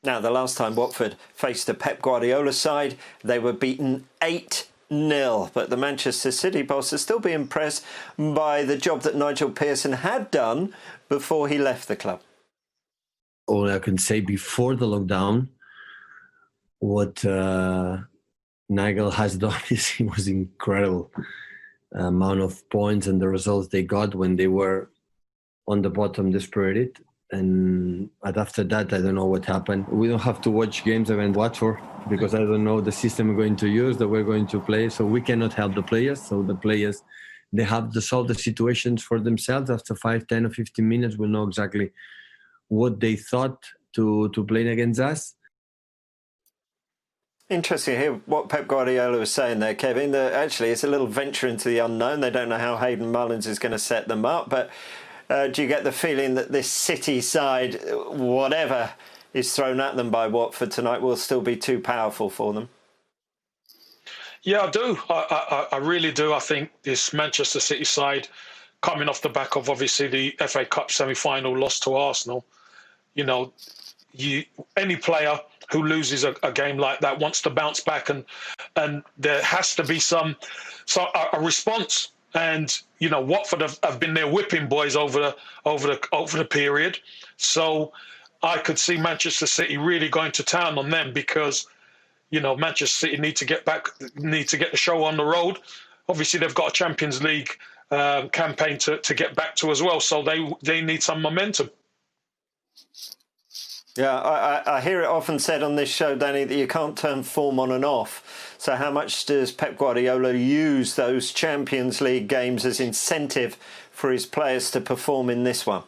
Now, the last time Watford faced a Pep Guardiola side, they were beaten 8-0. But the Manchester City boss is still being impressed by the job that Nigel Pearson had done before he left the club. All I can say, before the lockdown, what Nigel has done is it was incredible. Amount of points and the results they got when they were on the bottom, dispirited. But after that, I don't know what happened. We don't have to watch games against Watford because I don't know the system we're going to use, that we're going to play. So we cannot help the players. So the players, they have to solve the situations for themselves. After 5, 10 or 15 minutes, we'll know exactly what they thought to play against us. Interesting to hear what Pep Guardiola was saying there, Kevin. Actually, it's a little venture into the unknown. They don't know how Hayden Mullins is going to set them up, but do you get the feeling that this City side, whatever is thrown at them by Watford tonight, will still be too powerful for them? Yeah, I do. I really do. I think this Manchester City side, coming off the back of obviously the FA Cup semi-final loss to Arsenal, you know, any player who loses a game like that wants to bounce back, and there has to be a response. And you know, Watford have been their whipping boys over the period. So I could see Manchester City really going to town on them because, you know, Manchester City need to get the show on the road. Obviously, they've got a Champions League campaign to get back to as well. So they need some momentum. Yeah, I hear it often said on this show, Danny, that you can't turn form on and off. So how much does Pep Guardiola use those Champions League games as incentive for his players to perform in this one?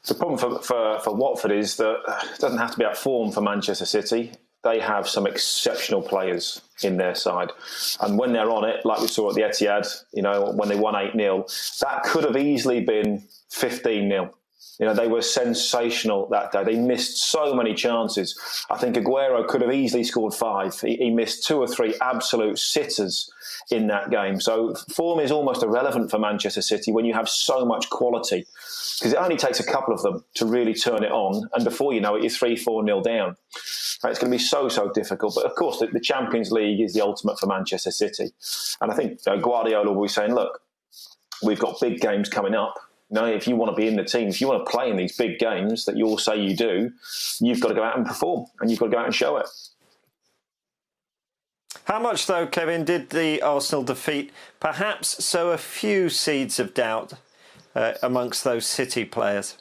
The problem for Watford is that it doesn't have to be at form for Manchester City. They have some exceptional players in their side. And when they're on it, like we saw at the Etihad, you know, when they won 8-0, that could have easily been 15-0. You know, they were sensational that day. They missed so many chances. I think Aguero could have easily scored 5. He missed 2 or 3 absolute sitters in that game. So form is almost irrelevant for Manchester City when you have so much quality, because it only takes a couple of them to really turn it on. And before you know it, you're 3-4-0 down. It's going to be so difficult. But of course, the Champions League is the ultimate for Manchester City. And I think Guardiola will be saying, look, we've got big games coming up. You know, if you want to be in the team, if you want to play in these big games that you all say you do, you've got to go out and perform, and you've got to go out and show it. How much, though, Kevin, did the Arsenal defeat perhaps sow a few seeds of doubt amongst those City players?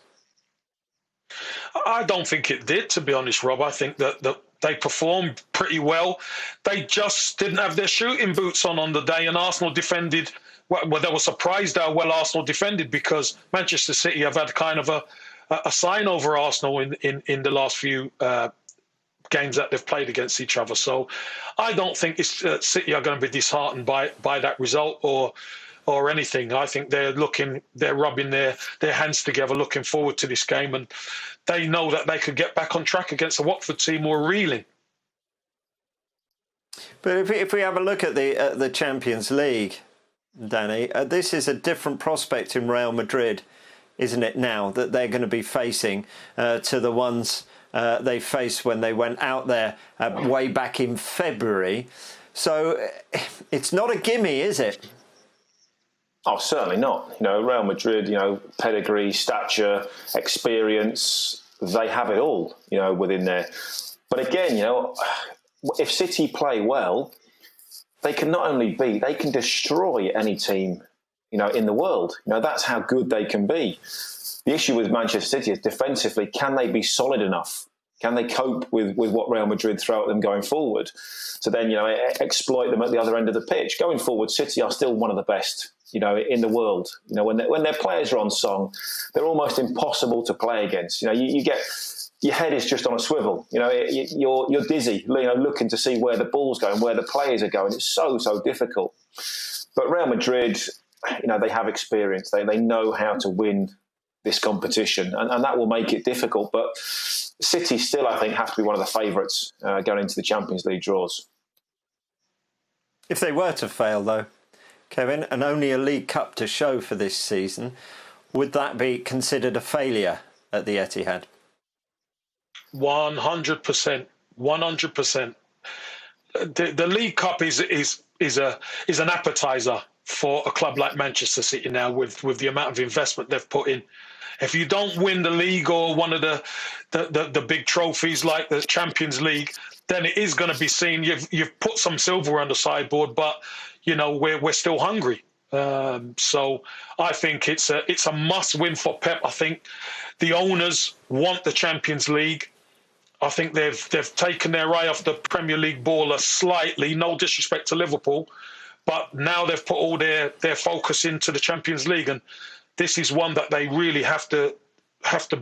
I don't think it did, to be honest, Rob. I think that they performed pretty well. They just didn't have their shooting boots on the day, and Arsenal defended. Well, they were surprised how well Arsenal defended, because Manchester City have had kind of a sign over Arsenal in the last few games that they've played against each other. So I don't think City are going to be disheartened by that result or anything. I think they're rubbing their hands together, looking forward to this game, and they know that they could get back on track against the Watford team who are reeling. But if we have a look at the Champions League, Danny, this is a different prospect in Real Madrid, isn't it, now that they're going to be facing to the ones they faced when they went out there way back in February. So it's not a gimme, is it? Oh, certainly not. You know, Real Madrid, you know, pedigree, stature, experience, they have it all, you know, within there. But again, you know, if City play well, they can not only beat, they can destroy any team, you know, in the world. You know, that's how good they can be. The issue with Manchester City is defensively, can they be solid enough? Can they cope with what Real Madrid throw at them going forward? So then, you know, exploit them at the other end of the pitch. Going forward, City are still one of the best, you know, in the world. You know, when their players are on song, they're almost impossible to play against. You know, you get... Your head is just on a swivel. You know, you're dizzy, you know, looking to see where the ball's going, where the players are going. It's so difficult. But Real Madrid, you know, they have experience. They know how to win this competition, and that will make it difficult. But City still, I think, have to be one of the favourites going into the Champions League draws. If they were to fail, though, Kevin, and only a League Cup to show for this season, would that be considered a failure at the Etihad? 100%. 100%. The League Cup is an appetizer for a club like Manchester City now, with the amount of investment they've put in. If you don't win the league or one of the big trophies like the Champions League, then it is going to be seen. You've put some silver on the sideboard, but we're still hungry. So I think it's a must win for Pep. I think the owners want the Champions League. I think they've taken their eye off the Premier League baller slightly. No disrespect to Liverpool, but now they've put all their focus into the Champions League, and this is one that they really have to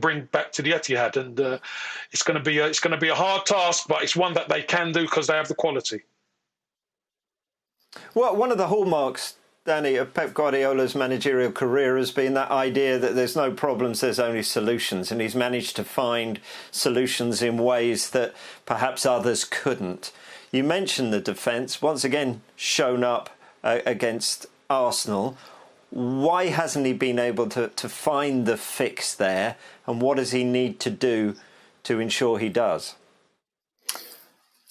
bring back to the Etihad. And it's going to be a hard task, but it's one that they can do because they have the quality. Well, one of the hallmarks, Danny, of Pep Guardiola's managerial career has been that idea that there's no problems, there's only solutions. And he's managed to find solutions in ways that perhaps others couldn't. You mentioned the defence, once again shown up against Arsenal. Why hasn't he been able to find the fix there? And what does he need to do to ensure he does?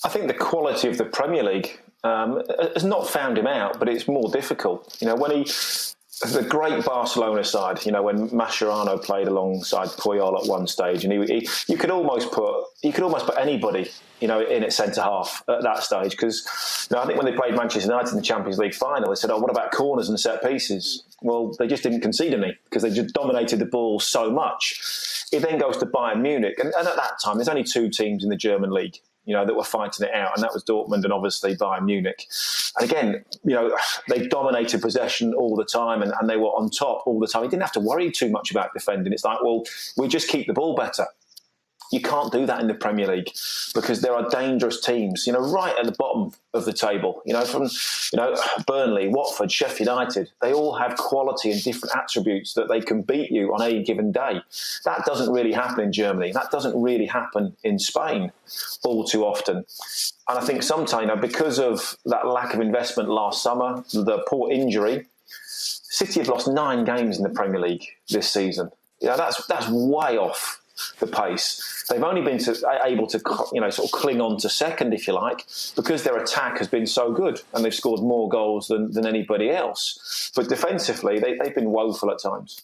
I think the quality of the Premier League has not found him out, but it's more difficult. When the great Barcelona side, when Mascherano played alongside Puyol at one stage, and you could almost put anybody, in at centre half at that stage, because I think when they played Manchester United in the Champions League final, they said, "Oh, what about corners and set pieces?" Well, they just didn't concede any because they just dominated the ball so much. He then goes to Bayern Munich, and at that time, there's only two teams in the German league, that were fighting it out, and that was Dortmund and obviously Bayern Munich. And again, they dominated possession all the time, and they were on top all the time. He didn't have to worry too much about defending. It's like, well, we just keep the ball better. You can't do that in the Premier League because there are dangerous teams, right at the bottom of the table. From Burnley, Watford, Sheffield United, they all have quality and different attributes that they can beat you on any given day. That doesn't really happen in Germany. That doesn't really happen in Spain all too often. And I think sometimes, because of that lack of investment last summer, the poor injury, City have lost 9 games in the Premier League this season. That's way off the pace. They've only been able to sort of cling on to second, if you like, because their attack has been so good and they've scored more goals than anybody else. But defensively, they've been woeful at times.